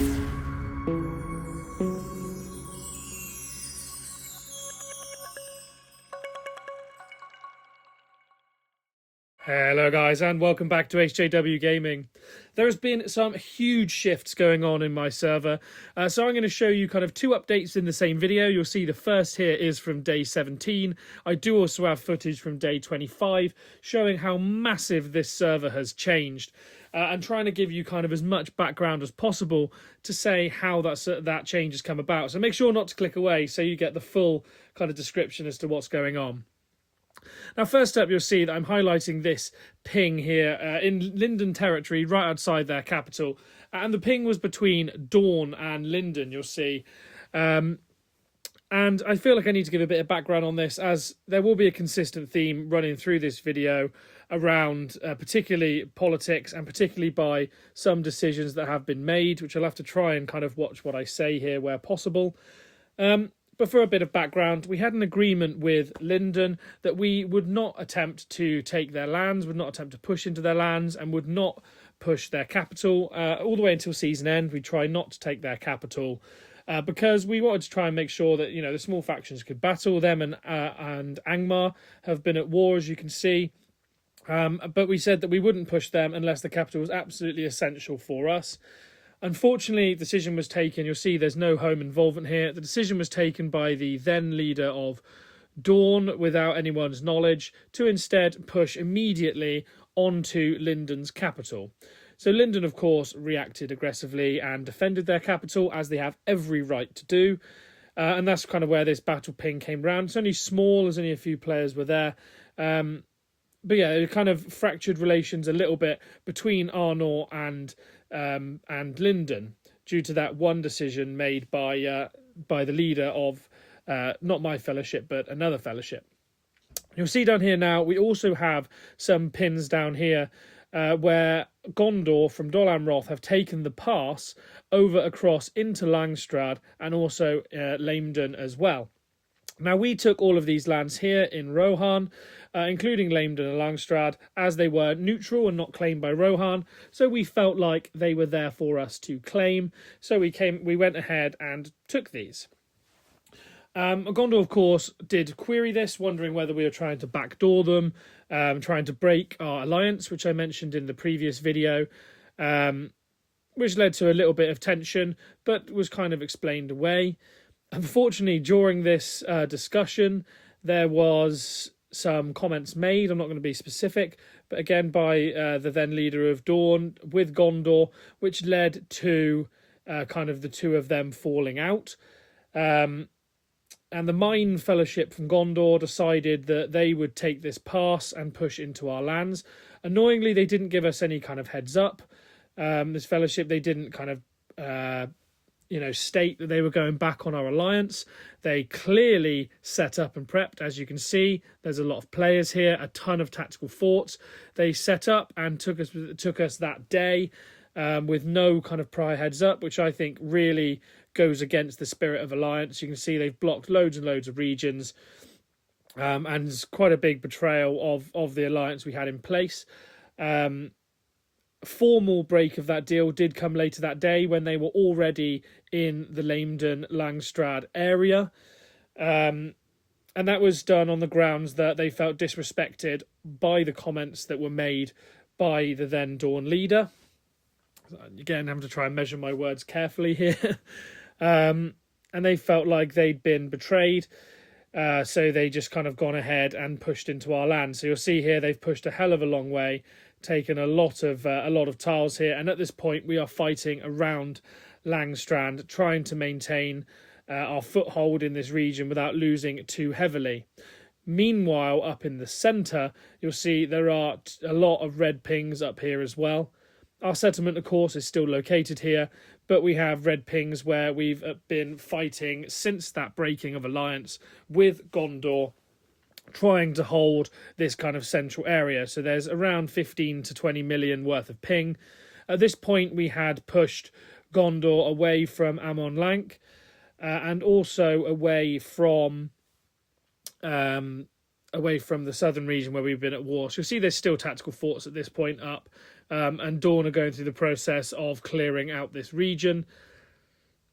Hello guys and welcome back to HJW Gaming. There has been some huge shifts going on in my server, so I'm going to show you kind of two updates in the same video. You'll see the first here is from day 17. I do also have footage from day 25 showing how massive this server has changed, and trying to give you kind of as much background as possible to say how that change has come about. So make sure not to click away so you get the full kind of description as to what's going on. Now, first up, you'll see that I'm highlighting this ping here in Linden territory, right outside their capital. And the ping was between Dawn and Linden, you'll see. And I feel like I need to give a bit of background on this, as there will be a consistent theme running through this video around particularly politics, and particularly by some decisions that have been made, which I'll have to try and kind of watch what I say here where possible. But for a bit of background, we had an agreement with Linden that we would not attempt to take their lands, would not attempt to push into their lands, and would not push their capital all the way until season end. We try not to take their capital because we wanted to try and make sure that, you know, the small factions could battle. Them and Angmar have been at war, as you can see. But we said that we wouldn't push them unless the capital was absolutely essential for us. Unfortunately, the decision was taken. You'll see there's no home involvement here. The decision was taken by the then leader of Dawn without anyone's knowledge to instead push immediately onto Linden's capital. So Linden, of course, reacted aggressively and defended their capital, as they have every right to do. And that's kind of where this battle ping came round. It's only small, as only a few players were there. But yeah, it kind of fractured relations a little bit between Arnor and Linden due to that one decision made by the leader of not my fellowship but another fellowship. You'll see down here now we also have some pins down here where Gondor from Dol Amroth have taken the pass over across into Langstrad and also Leamden as well. Now, we took all of these lands here in Rohan, including Leamden and Langstrad, as they were neutral and not claimed by Rohan. So we felt like they were there for us to claim. So we went ahead and took these. Gondor, of course, did query this, wondering whether we were trying to backdoor them, trying to break our alliance, which I mentioned in the previous video, which led to a little bit of tension, but was kind of explained away. Unfortunately, during this discussion, there was some comments made, I'm not going to be specific, but again by the then leader of Dawn with Gondor, which led to kind of the two of them falling out. And the Mine Fellowship from Gondor decided that they would take this pass and push into our lands. Annoyingly, they didn't give us any kind of heads up. This fellowship, they didn't kind of state that they were going back on our alliance. They clearly set up and prepped. As you can see, there's a lot of players here, a ton of tactical forts. They set up and took us that day with no kind of prior heads up, which I think really goes against the spirit of alliance. You can see they've blocked loads and loads of regions, and it's quite a big betrayal of the alliance we had in place. Formal break of that deal did come later that day when they were already in the Leamden Langstrad area, and that was done on the grounds that they felt disrespected by the comments that were made by the then Dawn leader. Again, having to try and measure my words carefully here. And they felt like they'd been betrayed, so they just kind of gone ahead and pushed into our land. So you'll see here they've pushed a hell of a long way, taken a lot of tiles here, and at this point we are fighting around Langstrand, trying to maintain our foothold in this region without losing too heavily. Meanwhile, up in the centre, you'll see there are a lot of red pings up here as well. Our settlement, of course, is still located here, but we have red pings where we've been fighting since that breaking of alliance with Gondor, trying to hold this kind of central area. So there's around 15 to 20 million worth of ping. At this point, we had pushed Gondor away from Amon Lank, and also away from the southern region where we've been at war. So you'll see there's still tactical forts at this point up, and Dawn are going through the process of clearing out this region.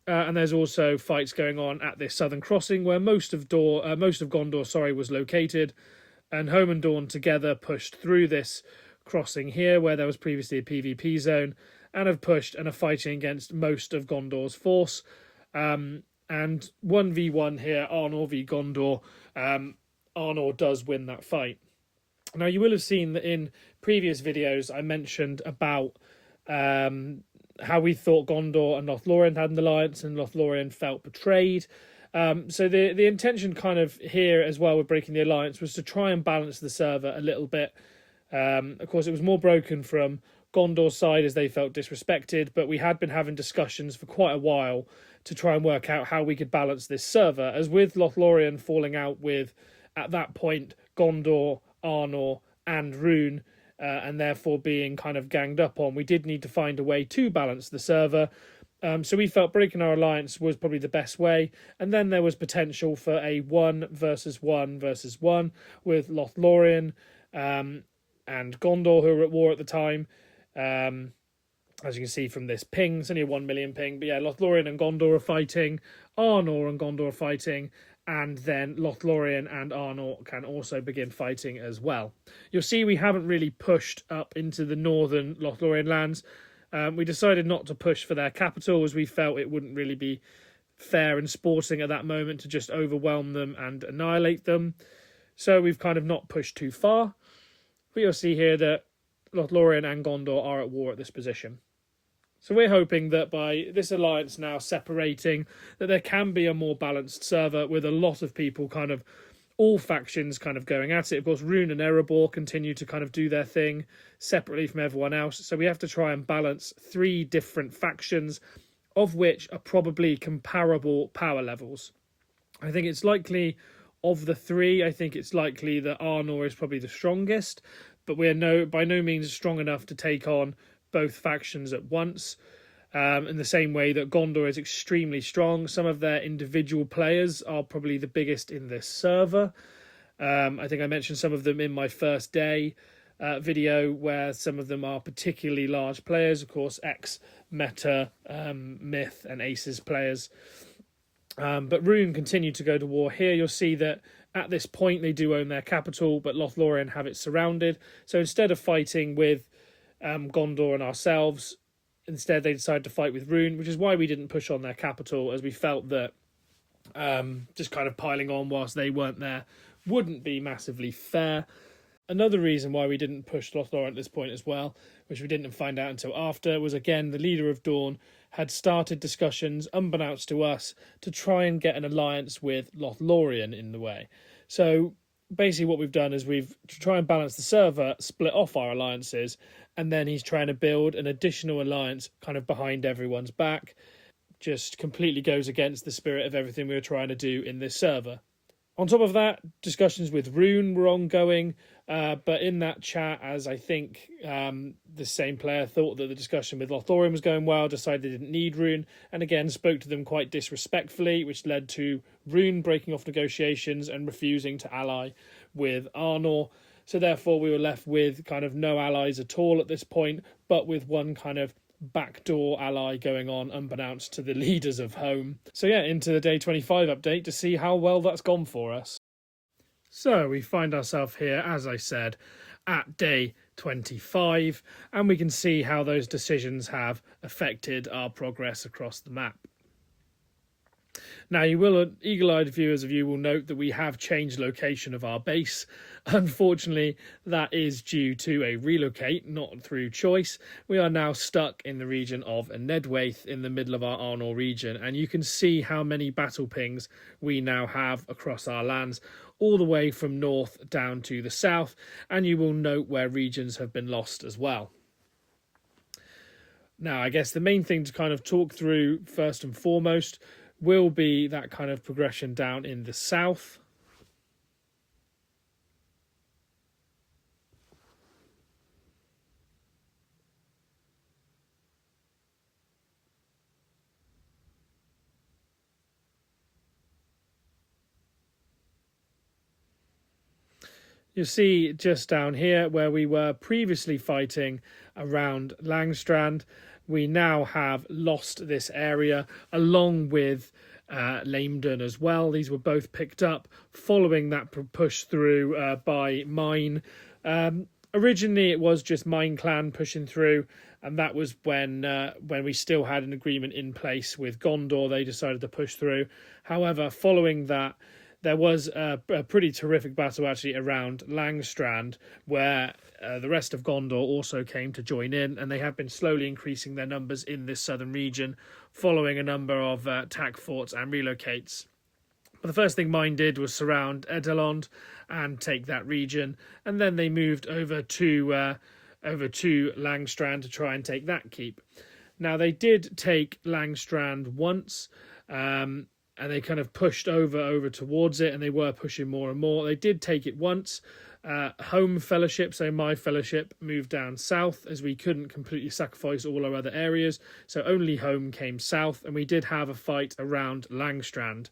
And there's also fights going on at this southern crossing where most of Gondor, was located, and Home and Dawn together pushed through this crossing here where there was previously a PvP zone, and have pushed and are fighting against most of Gondor's force. And 1v1 here, Arnor v Gondor. Arnor does win that fight. Now, you will have seen that in previous videos I mentioned about how we thought Gondor and Lothlorien had an alliance, and Lothlorien felt betrayed. So the intention kind of here as well with breaking the alliance was to try and balance the server a little bit. Of course, it was more broken from Gondor's side as they felt disrespected, but we had been having discussions for quite a while to try and work out how we could balance this server, as with Lothlorien falling out with, at that point, Gondor, Arnor and Rune, and therefore being kind of ganged up on, we did need to find a way to balance the server. So we felt breaking our alliance was probably the best way, and then there was potential for a 1 versus 1 versus 1 with Lothlorien and Gondor, who were at war at the time. As you can see from this ping, it's only a 1 million ping, but yeah, Lothlorien and Gondor are fighting, Arnor and Gondor are fighting, and then Lothlorien and Arnor can also begin fighting as well. You'll see we haven't really pushed up into the northern Lothlorien lands. We decided not to push for their capital, as we felt it wouldn't really be fair and sporting at that moment to just overwhelm them and annihilate them. So we've kind of not pushed too far. But you'll see here that Lothlorien and Gondor are at war at this position. So we're hoping that by this alliance now separating, that there can be a more balanced server with a lot of people kind of, all factions kind of going at it. Of course, Rune and Erebor continue to kind of do their thing separately from everyone else. So we have to try and balance 3 different factions, of which are probably comparable power levels. I think it's likely, of the 3, I think it's likely that Arnor is probably the strongest, but we're by no means strong enough to take on both factions at once. In the same way that Gondor is extremely strong, some of their individual players are probably the biggest in this server. I think I mentioned some of them in my first day video, where some of them are particularly large players. Of course, ex-meta, Myth and Aces players. But Rune continue to go to war here. You'll see that at this point they do own their capital, but Lothlorien have it surrounded. So instead of fighting with Gondor and ourselves, instead they decided to fight with Rune, which is why we didn't push on their capital, as we felt that just kind of piling on whilst they weren't there wouldn't be massively fair. Another reason why we didn't push Lothlorien at this point as well, which we didn't find out until after, was again the leader of Dawn had started discussions, unbeknownst to us, to try and get an alliance with Lothlorien in the way. So basically what we've done is we've to try and balance the server, split off our alliances, and then he's trying to build an additional alliance kind of behind everyone's back. Just completely goes against the spirit of everything we were trying to do in this server. On top of that, discussions with Rune were ongoing, but in that chat, as I think the same player thought that the discussion with Lothlorien was going well, decided they didn't need Rune, and again spoke to them quite disrespectfully, which led to Rune breaking off negotiations and refusing to ally with Arnor. So therefore we were left with kind of no allies at all at this point, but with one kind of backdoor ally going on unbeknownst to the leaders of home. So yeah, into the day 25 update to see how well that's gone for us. So we find ourselves here, as I said, at day 25, and we can see how those decisions have affected our progress across the map. Now, you will, eagle-eyed viewers of you will note that we have changed location of our base. Unfortunately, that is due to a relocate, not through choice. We are now stuck in the region of Nedwaith in the middle of our Arnor region, and you can see how many battle pings we now have across our lands, all the way from north down to the south, and you will note where regions have been lost as well. Now, I guess the main thing to kind of talk through first and foremost will be that kind of progression down in the south. You'll see just down here where we were previously fighting around Langstrand, we now have lost this area along with Leamden as well. These were both picked up following that push through by Mine. Originally, it was just Mine Clan pushing through, and that was when we still had an agreement in place with Gondor. They decided to push through. However, following that, there was a pretty terrific battle actually around Langstrand, where the rest of Gondor also came to join in, and they have been slowly increasing their numbers in this southern region, following a number of attack forts and relocates. But the first thing Mine did was surround Edelond and take that region, and then they moved over to Langstrand to try and take that keep. Now, they did take Langstrand once, and they kind of pushed over towards it, and they were pushing more and more. They did take it once. Home Fellowship, so my fellowship, moved down south as we couldn't completely sacrifice all our other areas, so only Home came south, and we did have a fight around Langstrand.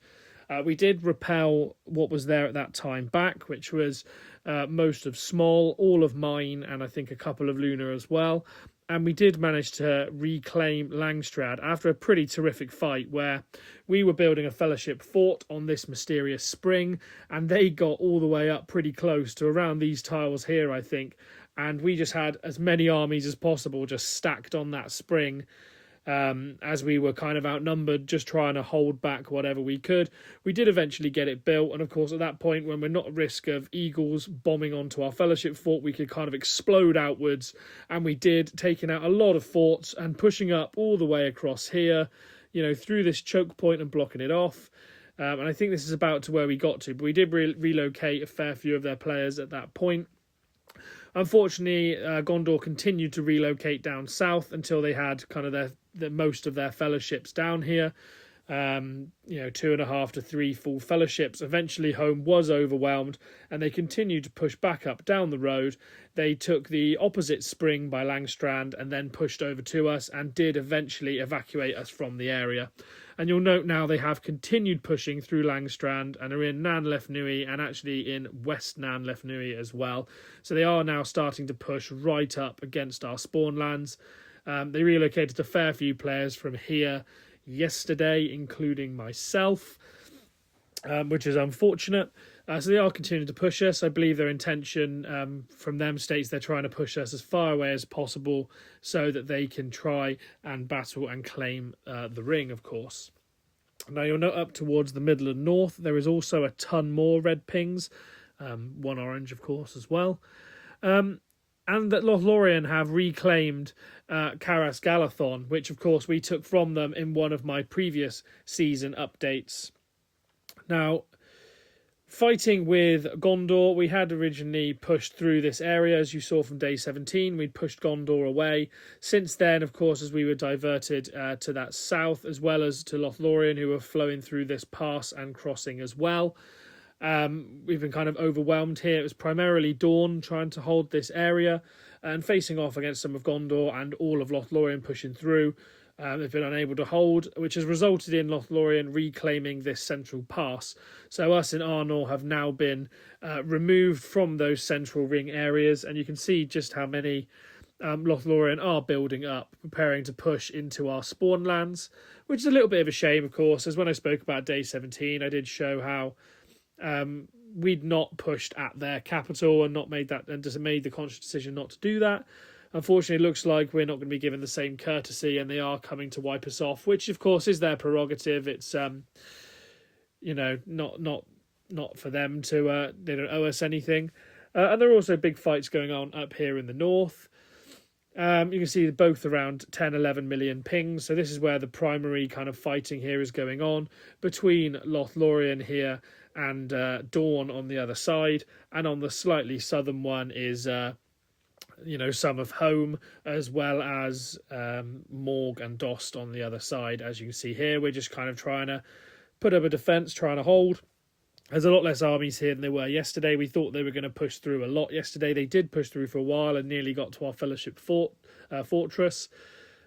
We did repel what was there at that time back, which was most of Small, all of Mine, and I think a couple of Lunar as well. And we did manage to reclaim Langstrand after a pretty terrific fight where we were building a fellowship fort on this mysterious spring, and they got all the way up pretty close to around these tiles here, I think. And we just had as many armies as possible just stacked on that spring, as we were kind of outnumbered, just trying to hold back whatever we could. We did eventually get it built, and of course at that point, when we're not at risk of eagles bombing onto our fellowship fort, we could kind of explode outwards, and we did, taking out a lot of forts and pushing up all the way across here, through this choke point and blocking it off. And I think this is about to where we got to, but we did relocate a fair few of their players at that point. Unfortunately, Gondor continued to relocate down south until they had kind of most of their fellowships down here. 2.5 to 3 full fellowships. Eventually, Home was overwhelmed, and they continued to push back up down the road. They took the opposite spring by Langstrand and then pushed over to us and did eventually evacuate us from the area. And you'll note now they have continued pushing through Langstrand and are in Nan Lef Nui and actually in West Nan Lef Nui as well. So they are now starting to push right up against our spawn lands. They relocated a fair few players from here yesterday, including myself, which is unfortunate. So they are continuing to push us. I believe their intention from them states they're trying to push us as far away as possible so that they can try and battle and claim the ring, of course. Now, you'll note up towards the middle and north, there is also a ton more red pings, one orange, of course, as well. And that Lothlorien have reclaimed Caras Gallathon, which, of course, we took from them in one of my previous season updates. Now, fighting with Gondor, we had originally pushed through this area, as you saw from day 17. We'd pushed Gondor away. Since then, of course, as we were diverted to that south, as well as to Lothlorien, who were flowing through this pass and crossing as well. We've been kind of overwhelmed here. It was primarily Dawn trying to hold this area and facing off against some of Gondor and all of Lothlorien pushing through. They've been unable to hold, which has resulted in Lothlorien reclaiming this central pass. So us in Arnor have now been removed from those central ring areas, and you can see just how many Lothlorien are building up, preparing to push into our spawn lands, which is a little bit of a shame, of course, as when I spoke about day 17, I did show how we'd not pushed at their capital and not made that, and just made the conscious decision not to do that. Unfortunately, it looks like we're not going to be given the same courtesy, and they are coming to wipe us off, which of course is their prerogative. It's not for them to. They don't owe us anything, and there are also big fights going on up here in the north. You can see both around 10-11 million pings. So this is where the primary kind of fighting here is going on between Lothlorien here and Dawn on the other side, and on the slightly southern one is some of Home, as well as Morg and Dost on the other side. As you can see here, we're just kind of trying to put up a defence, trying to hold. There's a lot less armies here than there were yesterday. We thought they were going to push through a lot yesterday. They did push through for a while and nearly got to our Fellowship fortress.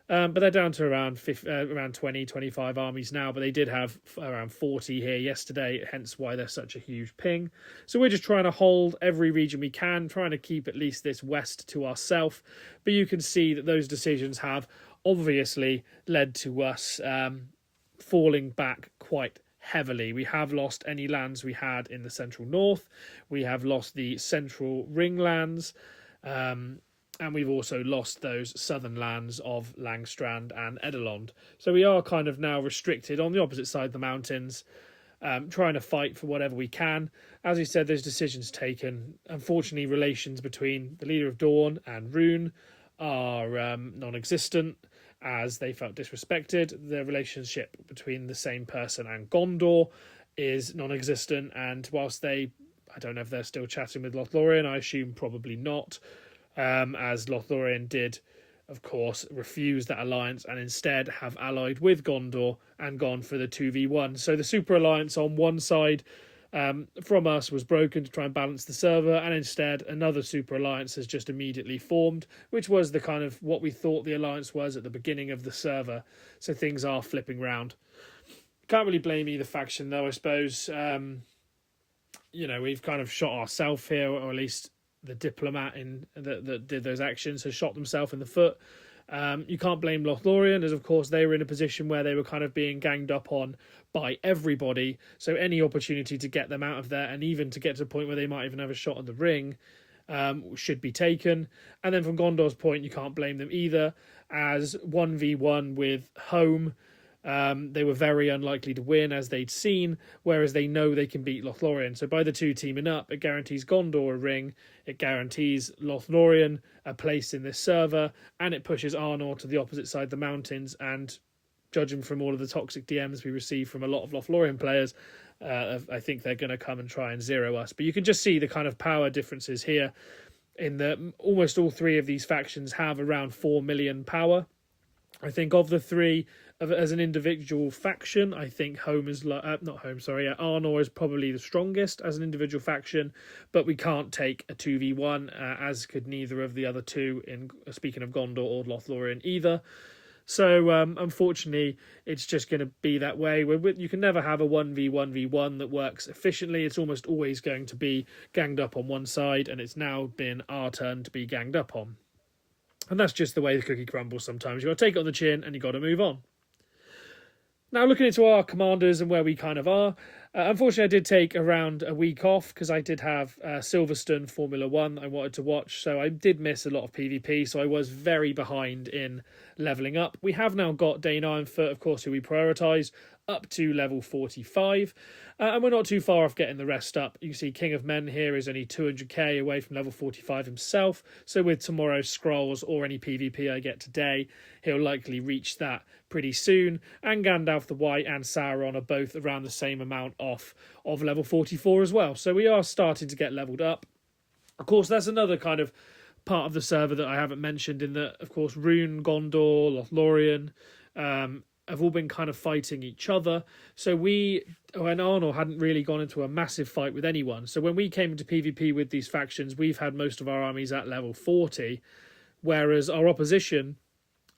But they're down to around 20, 25 armies now, but they did have around 40 here yesterday, hence why they're such a huge ping. So we're just trying to hold every region we can, trying to keep at least this west to ourselves. But you can see that those decisions have obviously led to us falling back quite heavily. We have lost any lands we had in the central north. We have lost the central ring lands. And we've also lost those southern lands of Langstrand and Edelond. So we are kind of now restricted on the opposite side of the mountains, trying to fight for whatever we can. As we said, those decisions taken. Unfortunately, relations between the Leader of Dawn and Rune are non-existent, as they felt disrespected. The relationship between the same person and Gondor is non-existent, and whilst I don't know if they're still chatting with Lothlorien, I assume probably not. As Lothlorien did, of course, refuse that alliance and instead have allied with Gondor and gone for the 2v1. So the super alliance on one side from us was broken to try and balance the server, and instead another super alliance has just immediately formed, which was the kind of what we thought the alliance was at the beginning of the server. So things are flipping round. Can't really blame either faction, though, I suppose. We've kind of shot ourselves here, or at least the diplomat that did those actions has shot themselves in the foot. You can't blame Lothlorien, as of course they were in a position where they were kind of being ganged up on by everybody, so any opportunity to get them out of there and even to get to a point where they might even have a shot on the ring should be taken. And then from Gondor's point, you can't blame them either, as 1v1 with home, they were very unlikely to win, as they'd seen, whereas they know they can beat Lothlorien. So by the two teaming up, it guarantees Gondor a ring, it guarantees Lothlorien a place in this server, and it pushes Arnor to the opposite side of the mountains. And judging from all of the toxic DMs we receive from a lot of Lothlorien players, I think they're going to come and try and zero us. But you can just see the kind of power differences here, in that almost all three of these factions have around 4 million power. I think of the three, as an individual faction, I think Arnor is probably the strongest as an individual faction, but we can't take a 2v1, as could neither of the other two, in speaking of Gondor or Lothlorien either. So unfortunately, it's just going to be that way. You can never have a 1v1v1 that works efficiently. It's almost always going to be ganged up on one side, and it's now been our turn to be ganged up on. And that's just the way the cookie crumbles sometimes. You've got to take it on the chin and you've got to move on. Now, looking into our commanders and where we kind of are, unfortunately, I did take around a week off because I did have Silverstone Formula 1 I wanted to watch, so I did miss a lot of PvP, so I was very behind in levelling up. We have now got Dane Ironfoot, of course, who we prioritise, up to level 45, and we're not too far off getting the rest up. You can see King of Men here is only 200k away from level 45 himself, so with tomorrow's scrolls or any PvP I get today, he'll likely reach that pretty soon. And Gandalf the White and Sauron are both around the same amount off of level 44 as well, so we are starting to get leveled up. Of course, that's another kind of part of the server that I haven't mentioned, in that, of course, Rune, Gondor, Lothlorien have all been kind of fighting each other. So when Arnor hadn't really gone into a massive fight with anyone. So when we came into PvP with these factions, we've had most of our armies at level 40, whereas our opposition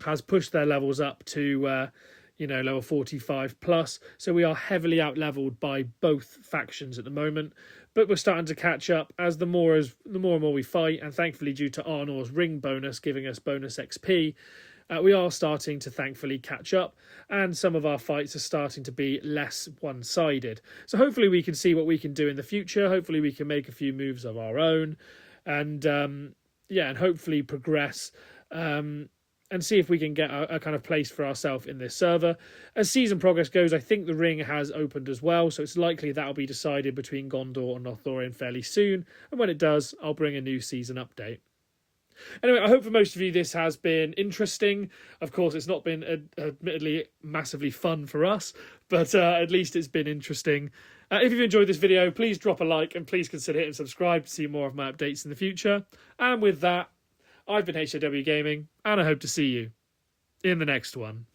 has pushed their levels up to level 45 plus. So we are heavily out-leveled by both factions at the moment. But we're starting to catch up as the more and more we fight, and thankfully due to Arnor's ring bonus giving us bonus XP, we are starting to thankfully catch up, and some of our fights are starting to be less one-sided. So hopefully we can see what we can do in the future. Hopefully we can make a few moves of our own, and hopefully progress and see if we can get a kind of place for ourselves in this server. As season progress goes, I think the ring has opened as well, so it's likely that'll be decided between Gondor and Lothlorien fairly soon, and when it does, I'll bring a new season update. Anyway, I hope for most of you this has been interesting. Of course, it's not been admittedly massively fun for us, but at least it's been interesting. If you've enjoyed this video, please drop a like and please consider hitting subscribe to see more of my updates in the future. And with that, I've been HJW Gaming, and I hope to see you in the next one.